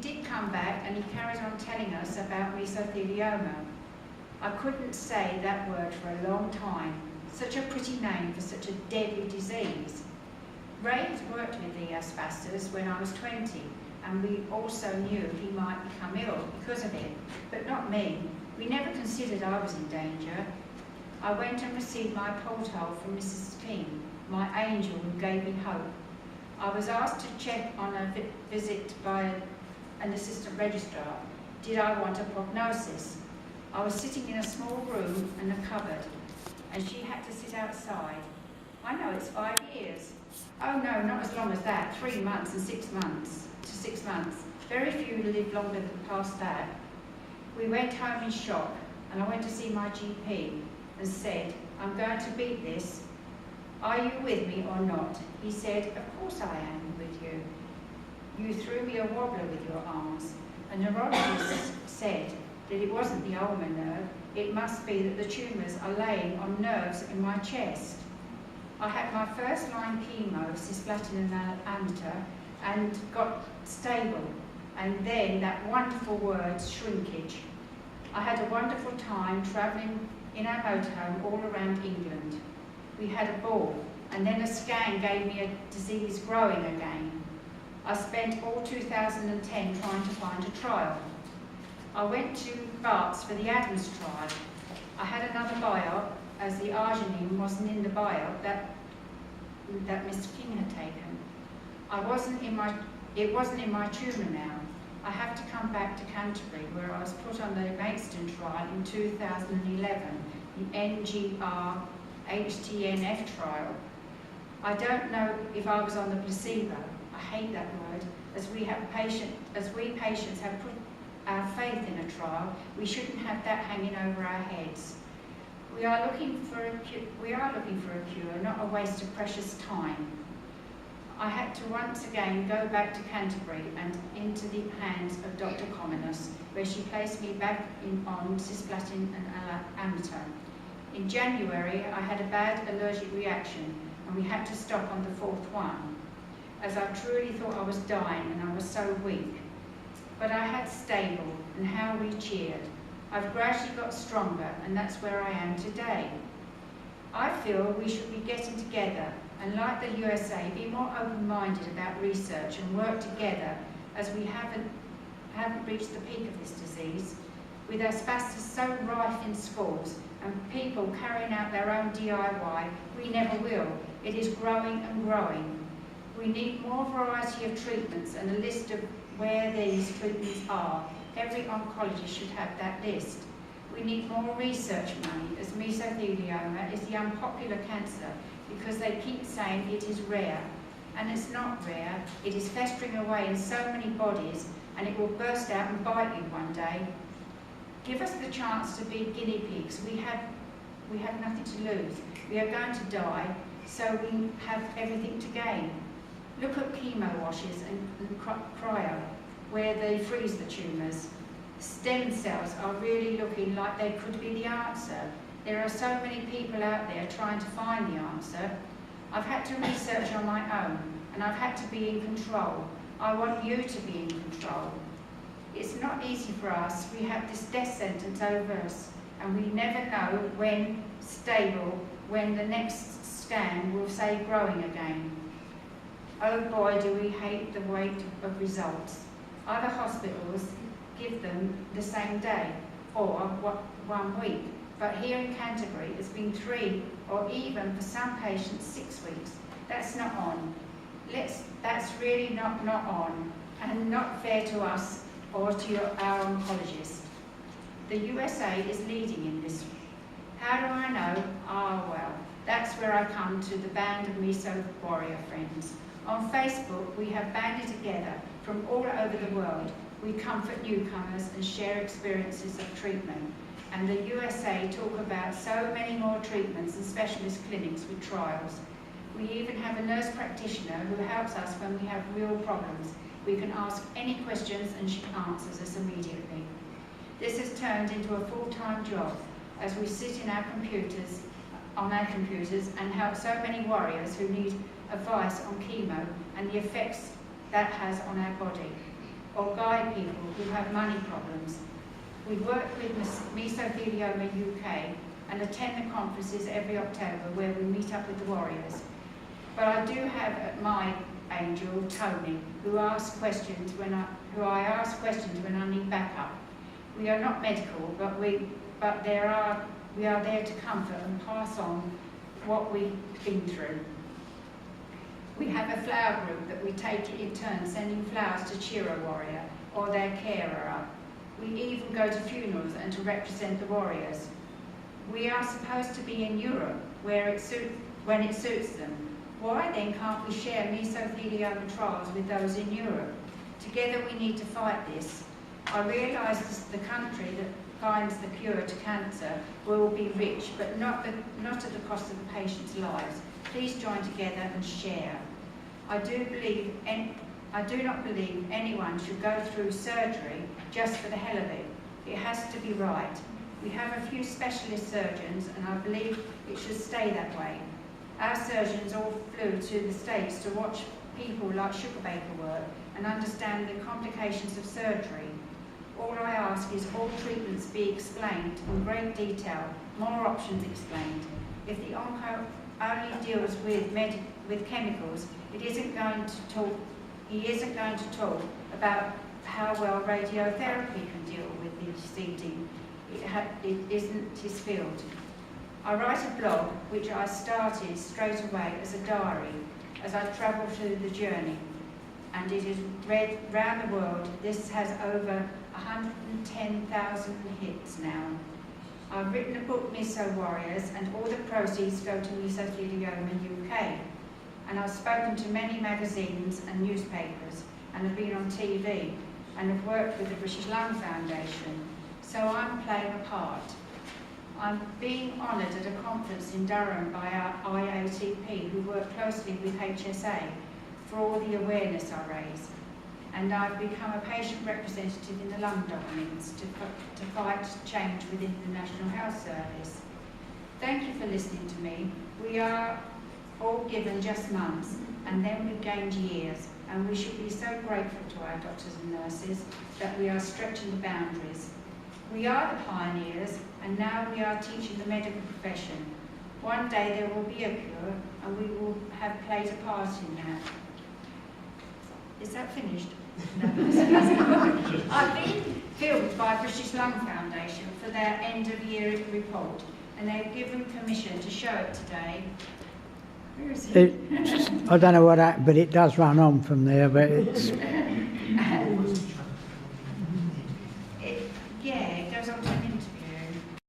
did come back and he carried on telling us about mesothelioma. I couldn't say that word for a long time. Such a pretty name for such a deadly disease. Ray had worked with the asbestos when I was 20, and we also knew he might become ill because of it, but not me. We never considered I was in danger. I went and received my porthole from Mrs. King, my angel who gave me hope. I was asked to check on a visit by an assistant registrar. Did I want a prognosis? I was sitting in a small room and a cupboard, and she had to sit outside. I know it's 5 years. Oh no, not as long as that, 3 months and 6 months to 6 months. Very few live longer than past that. We went home in shock, and I went to see my GP and said, I'm going to beat this. Are you with me or not? He said, of course I am with you. You threw me a wobbler with your arms. A neurologist said that it wasn't the ulnar nerve, it must be that the tumours are laying on nerves in my chest. I had my first line chemo of cisplatin and amateur and got stable, and then that wonderful word, shrinkage. I had a wonderful time travelling in our motorhome all around England. We had a ball, and then a scan gave me a disease growing again. I spent all 2010 trying to find a trial. I went to Barts for the Adams trial. I had another biop, as the arginine wasn't in the biop that Mr. King had taken. It wasn't in my tumour now. I have to come back to Canterbury, where I was put on the Maidstone trial in 2011, the NGR HTNF trial. I don't know if I was on the placebo. I hate that word. As we patients have put our faith in a trial, we shouldn't have that hanging over our heads. We are looking for a cure, not a waste of precious time. I had to once again go back to Canterbury and into the hands of Dr. Commonus, where she placed me back on cisplatin and amateur. In January, I had a bad allergic reaction, and we had to stop on the 4th one, as I truly thought I was dying and I was so weak. But I had stable, and how we cheered. I've gradually got stronger, and that's where I am today. I feel we should be getting together and, like the USA, be more open-minded about research and work together, as we haven't reached the peak of this disease. With asbestos so rife in schools and people carrying out their own DIY, we never will. It is growing and growing. We need more variety of treatments and a list of where these treatments are. Every oncologist should have that list. We need more research money, as mesothelioma is the unpopular cancer because they keep saying it is rare. And it's not rare, it is festering away in so many bodies, and it will burst out and bite you one day. Give us the chance to be guinea pigs. We have nothing to lose. We are going to die, so we have everything to gain. Look at chemo washes and cryo, where they freeze the tumours. Stem cells are really looking like they could be the answer. There are so many people out there trying to find the answer. I've had to research on my own, and I've had to be in control. I want you to be in control. It's not easy for us. We have this death sentence over us, and we never know when stable, when the next scan will say growing again. Oh boy, do we hate the wait of results. Other hospitals give them the same day, or 1 week. But here in Canterbury, it's been 3, or even for some patients 6 weeks. That's not on. That's really not on, and not fair to us or to our oncologist. The USA is leading in this. How do I know? Well, that's where I come to the band of Meso Warrior friends. On Facebook, we have banded together from all over the world. We comfort newcomers and share experiences of treatment. And the USA talk about so many more treatments and specialist clinics with trials. We even have a nurse practitioner who helps us when we have real problems. We can ask any questions and she answers us immediately. This has turned into a full-time job as we sit on our computers and help so many warriors who need advice on chemo and the effects that has on our body. or guide people who have money problems. We work with Mesothelioma UK and attend the conferences every October where we meet up with the warriors. But I do have my angel, Tony, who I ask questions when I need backup. We are not medical, but we are there to comfort and pass on what we've been through. We have a flower group that we take it in turn, sending flowers to cheer a warrior or their carer up. We even go to funerals and to represent the warriors. We are supposed to be in Europe when it suits them. Why then can't we share mesothelioma trials with those in Europe? Together we need to fight this. I realise the country that finds the cure to cancer will be rich, but not at the cost of the patients' lives. Please join together and share. I do not believe anyone should go through surgery just for the hell of it. It has to be right. We have a few specialist surgeons, and I believe it should stay that way. Our surgeons all flew to the States to watch people like Sugarbaker work and understand the complications of surgery. All I ask is all treatments be explained in great detail, more options explained. If the onco only deals with chemicals, he isn't going to talk about how well radiotherapy can deal with the seeding. It isn't his field. I write a blog which I started straight away as a diary as I travel through the journey, and it is read round the world. This has over 110,000 hits now. I've written a book, Meso Warriors, and all the proceeds go to Mesothelioma UK. And I've spoken to many magazines and newspapers, and have been on TV, and have worked with the British Lung Foundation. So I'm playing a part. I'm being honoured at a conference in Durham by our IATP, who work closely with HSA for all the awareness I raise. And I've become a patient representative in the Lung Dominance to fight change within the National Health Service. Thank you for listening to me. We are all given just months, and then we've gained years, and we should be so grateful to our doctors and nurses that we are stretching the boundaries. We are the pioneers, and now we are teaching the medical profession. One day there will be a cure, and we will have played a part in that. Is that finished? No. I've been filmed by British Lung Foundation for their end-of-year report, and they've given permission to show it today. Where is it? I don't know what happened, but it does run on from there, but it's... Yeah, it goes on to an interview.